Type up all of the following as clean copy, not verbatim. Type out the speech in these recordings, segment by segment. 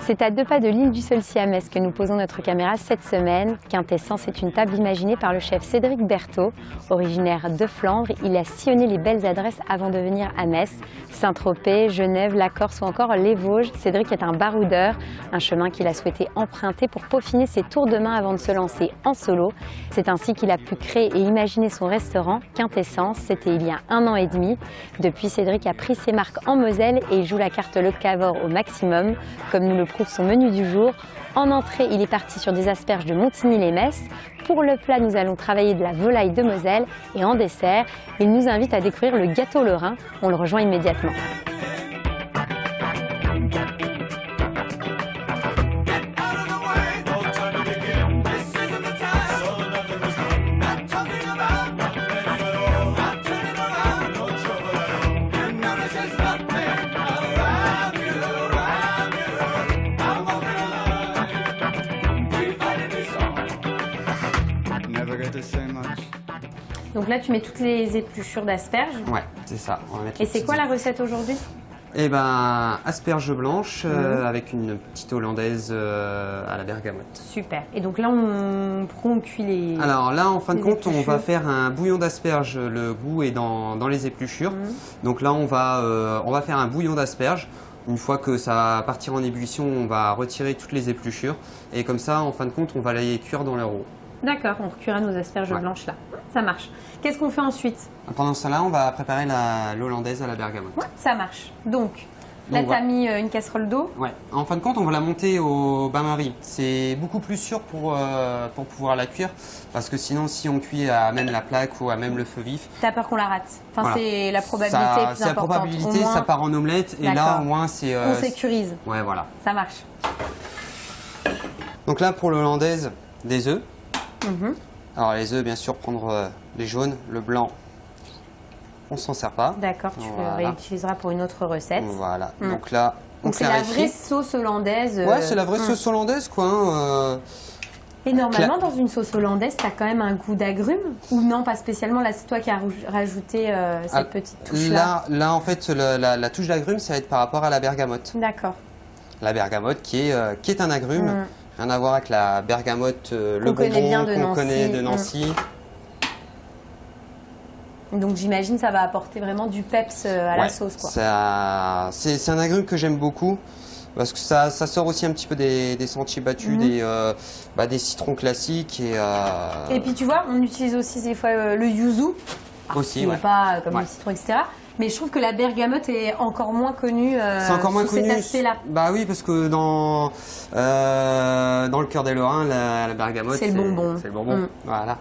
C'est à 2 pas de l'île du Sol Siamès que nous posons notre caméra cette semaine. Quintessence est une table imaginée par le chef Cédric Berthaud. Originaire de Flandre, il a sillonné les belles adresses avant de venir à Metz. Saint-Tropez, Genève, la Corse ou encore les Vosges. Cédric est un baroudeur, un chemin qu'il a souhaité emprunter pour peaufiner ses tours de main avant de se lancer en solo. C'est ainsi qu'il a pu créer et imaginer son restaurant Quintessence. C'était il y a 1 an et demi. Depuis, Cédric a pris ses marques en Moselle et joue la carte locavore au maximum, comme nous le prouve son menu du jour. En entrée, il est parti sur des asperges de Montigny-lès-Metz. Pour le plat, nous allons travailler de la volaille de Moselle. Et en dessert, il nous invite à découvrir le gâteau lorrain. On le rejoint immédiatement. Donc là, tu mets toutes les épluchures d'asperges. Ouais, c'est ça. Et c'est quoi la recette aujourd'hui? Eh ben, asperges blanches avec une petite hollandaise à la bergamote. Super. Et donc là, on cuit les... Alors là, en fin de compte, on va faire un bouillon d'asperges. Le goût est dans les épluchures. Donc là, on va faire un bouillon d'asperges. Une fois que ça va partir en ébullition, on va retirer toutes les épluchures. Et comme ça, en fin de compte, on va les cuire dans leur eau. D'accord, on cuira nos asperges blanches là. Ça marche. Qu'est-ce qu'on fait ensuite? Pendant ce temps-là, on va préparer l'hollandaise à la bergamote. Ouais, ça marche. Donc là, tu as mis une casserole d'eau. Ouais. En fin de compte, on va la monter au bain-marie. C'est beaucoup plus sûr pour pouvoir la cuire. Parce que sinon, si on cuit à même la plaque ou à même le feu vif... Tu as peur qu'on la rate. Enfin, voilà. C'est la probabilité plus importante. C'est la probabilité, moins... ça part en omelette. Et là, au moins, c'est... on sécurise. Ouais, voilà. Ça marche. Donc là, pour l'hollandaise, des œufs. Alors les œufs, bien sûr, prendre les jaunes, le blanc, on s'en sert pas. D'accord, tu le réutiliseras pour une autre recette. Voilà, donc là, donc c'est la vraie sauce hollandaise. Ouais, c'est la vraie sauce hollandaise, quoi. Et normalement, dans une sauce hollandaise, tu as quand même un goût d'agrumes? Ou non, pas spécialement? Là, c'est toi qui as rajouté cette petite touche-là. Là, en fait, la touche d'agrumes, ça va être par rapport à la bergamote. D'accord. La bergamote qui est un agrume. Rien à voir avec la bergamote, le bonbon qu'on connaît de Nancy. Donc j'imagine ça va apporter vraiment du peps à la sauce, quoi. C'est un agrume que j'aime beaucoup parce que ça sort aussi un petit peu des sentiers battus, des citrons classiques. Et puis tu vois, on utilise aussi des fois le yuzu. Aussi, ouais. Pas comme le citron, etc. Mais je trouve que la bergamote est encore moins connue sous cet aspect-là. Bah oui, parce que dans le cœur des Lorrains, la bergamote, c'est le bonbon. C'est le bonbon, voilà.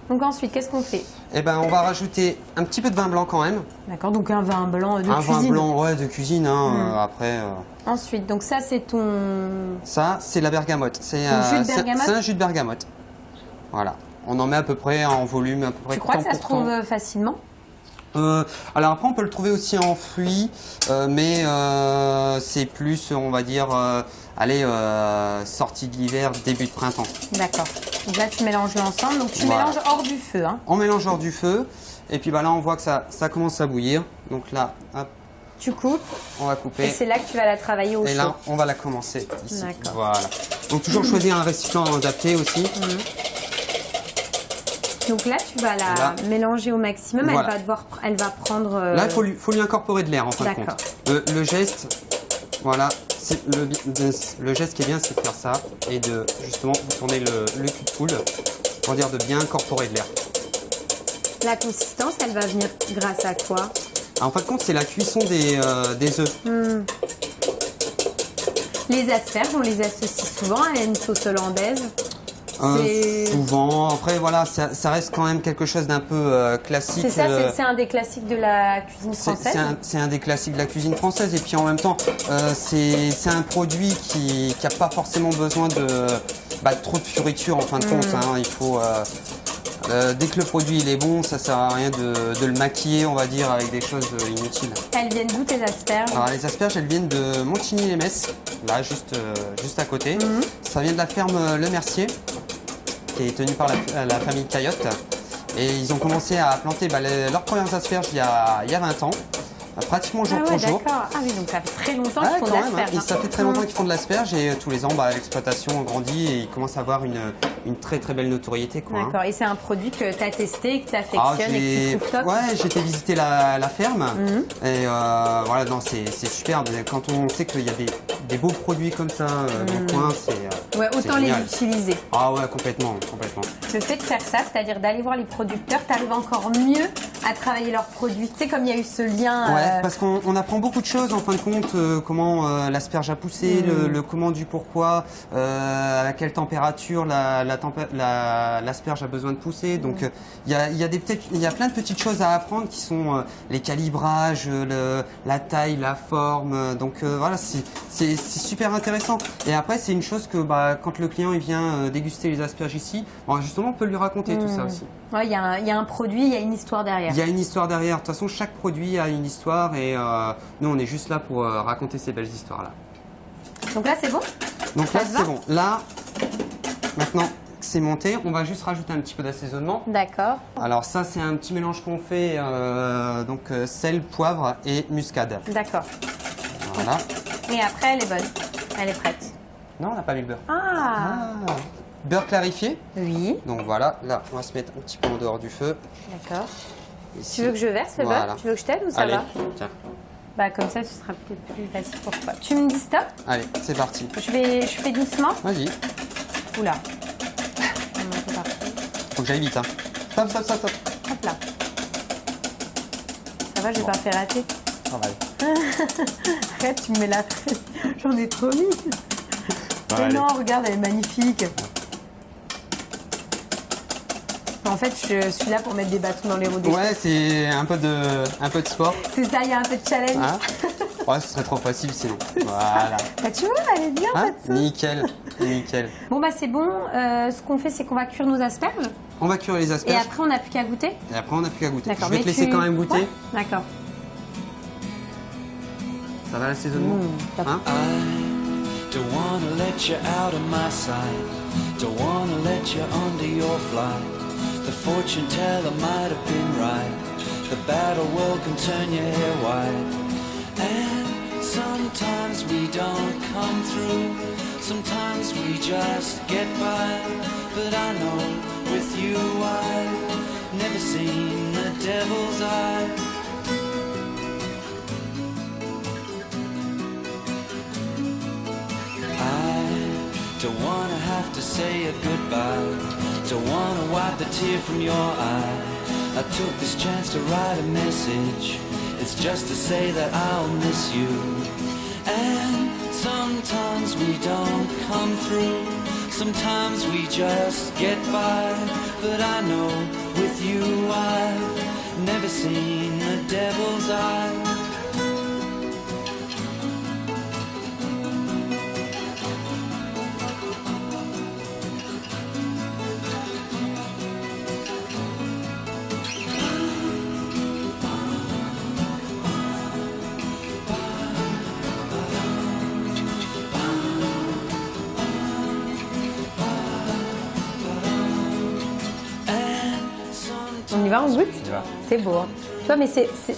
Donc ensuite, qu'est-ce qu'on fait? Eh ben, on va rajouter un petit peu de vin blanc quand même. D'accord, donc un vin blanc de cuisine. Un vin blanc, ouais, de cuisine, après... Ensuite, donc ça, c'est ton... Ça, c'est la bergamote. C'est un jus de bergamote. Voilà. On en met à peu près en volume, à peu près. Tu crois que ça se trouve facilement? Alors après, on peut le trouver aussi en fruits, mais c'est plus, on va dire, sortie de l'hiver, début de printemps. D'accord. Donc là, tu mélanges l'ensemble. Donc tu mélanges hors du feu. Hein. On mélange hors du feu. Et puis bah, là, on voit que ça commence à bouillir. Donc là, hop. Tu coupes. On va couper. Et c'est là que tu vas la travailler au chaud. Et là, on va la commencer ici. D'accord. Voilà. Donc toujours choisir un récipient adapté aussi. Donc là, tu vas la mélanger au maximum. Voilà. Elle va prendre... Là, il faut lui incorporer de l'air en fin de compte. Le geste, voilà, le geste qui est bien, c'est de faire ça et de justement tourner le cul de poule pour dire de bien incorporer de l'air. La consistance, elle va venir grâce à quoi? En fin de compte, c'est la cuisson des œufs. Les asperges, on les associe souvent à une sauce hollandaise. Souvent, après voilà, ça reste quand même quelque chose d'un peu classique. C'est ça, c'est un des classiques de la cuisine française. C'est un des classiques de la cuisine française et puis en même temps, c'est un produit qui n'a pas forcément besoin de trop de fioriture en fin de compte. Hein. Il faut, dès que le produit il est bon, ça sert à rien de le maquiller, on va dire, avec des choses inutiles. Elles viennent d'où tes asperges? Alors les asperges, elles viennent de Montigny-lès, là juste à côté. Ça vient de la ferme Le Mercier, qui est tenue par la famille Caillotte. Et ils ont commencé à planter leurs premières asperges il y a 20 ans. pratiquement jour Ah ouais, pour jour. d'accord. Ah oui, donc ça fait très longtemps Ouais, qu'ils font de quand même, l'asperge. et ça fait très longtemps qu'ils font de l'asperge et tous les ans, l'exploitation grandit et ils commencent à avoir une très très belle notoriété. D'accord, et c'est un produit que tu as testé, que tu affectionnes et que tu trouves top. Ouais, j'ai été visiter la ferme et voilà, non, c'est super. Quand on sait qu'il y a des beaux produits comme ça dans le coin, c'est Ouais, autant les génial. utiliser. Ah ouais, complètement, complètement. Le fait de faire ça, c'est-à-dire d'aller voir les producteurs, tu arrives encore mieux à travailler leurs produits. Tu sais, comme il y a eu ce lien. Ouais, parce qu'on apprend beaucoup de choses en fin de compte, comment l'asperge a poussé, le comment du pourquoi, à quelle température l'asperge a besoin de pousser. Donc il y a plein de petites choses à apprendre qui sont les calibrages, la taille, la forme. Donc voilà, c'est super intéressant. Et après, c'est une chose que quand le client il vient déguster les asperges ici, justement, on peut lui raconter tout ça aussi. Ouais, il y a un produit, il y a une histoire derrière. Il y a une histoire derrière. De toute façon, chaque produit a une histoire et nous, on est juste là pour raconter ces belles histoires-là. Donc là, c'est bon? Donc Ça là, te va c'est bon. Là, maintenant que c'est monté, on va juste rajouter un petit peu d'assaisonnement. D'accord. Alors ça, c'est un petit mélange qu'on fait, sel, poivre et muscade. D'accord. Voilà. Et après, elle est bonne. Elle est prête. Non, on n'a pas mis le beurre. Ah, Beurre clarifié. oui. Donc voilà, là, on va se mettre un petit peu en dehors du feu. D'accord. Ici. Tu veux que je verse le Voilà. beurre? Tu veux que je t'aide ou ça Allez, va? tiens. Bah comme ça, ce sera peut-être plus facile pour toi. Tu me dis stop? Allez, c'est parti. Je fais doucement? Vas-y. Oula. C'est parti. Faut que j'aille vite, hein. Stop, stop, stop, stop. Hop là. Ça va, je vais pas faire rater. Ça va aller. Arrête, tu me mets la pression. J'en ai trop mis. Mais allez. non, regarde, elle est magnifique. En fait, je suis là pour mettre des bâtons dans les roues des Ouais, c'est un peu de sport. C'est ça, il y a un peu de challenge. Hein ouais, ce serait trop facile sinon. Voilà. Bah, tu vois, elle est bien Hein cette sauce. Nickel, nickel. Bon, bah c'est bon. Ce qu'on fait, c'est qu'on va cuire nos asperges. On va cuire les Et asperges après, on n'a plus qu'à goûter. et après on n'a plus qu'à goûter. D'accord. Je vais mais te laisser tu- quand même goûter. Ouais, d'accord. Ça va l'assaisonnement top. hein I don't wanna let you out of my sight. Don't wanna let you under your flight. The fortune teller might have been right. The battle world can turn your hair white. And sometimes we don't come through. Sometimes we just get by. But I know with you I've never seen the devil's eye. Don't wanna have to say a goodbye. Don't wanna wipe the tear from your eye. I took this chance to write a message. It's just to say that I'll miss you. And sometimes we don't come through. Sometimes we just get by. But I know with you I've never seen the devil's eye. On y va, on goûte? y va. C'est beau. Hein. Tu vois, mais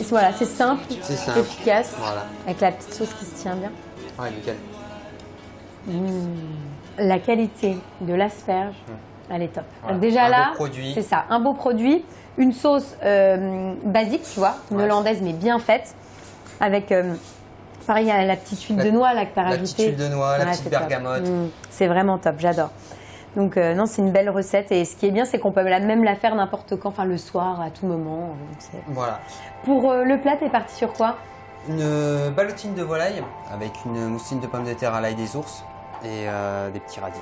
voilà, c'est simple, C'est simple. efficace, Voilà. avec la petite sauce qui se tient bien. Ouais, nickel. La qualité de l'asperge, elle est top. Voilà. Donc déjà Un là, beau produit. c'est ça, un beau produit, une sauce basique, tu vois, une Ouais. hollandaise mais bien faite, avec pareil la petite huile de noix là que tu as La rajoutée. petite huile de noix, la Ouais, petite c'est top. bergamote. C'est vraiment top, j'adore. Donc non, c'est une belle recette et ce qui est bien, c'est qu'on peut même la faire n'importe quand, enfin le soir, à tout moment. Donc, Voilà. pour le plat, t'es parti sur quoi? Une ballotine de volaille avec une mousseline de pommes de terre à l'ail des ours et des petits radis.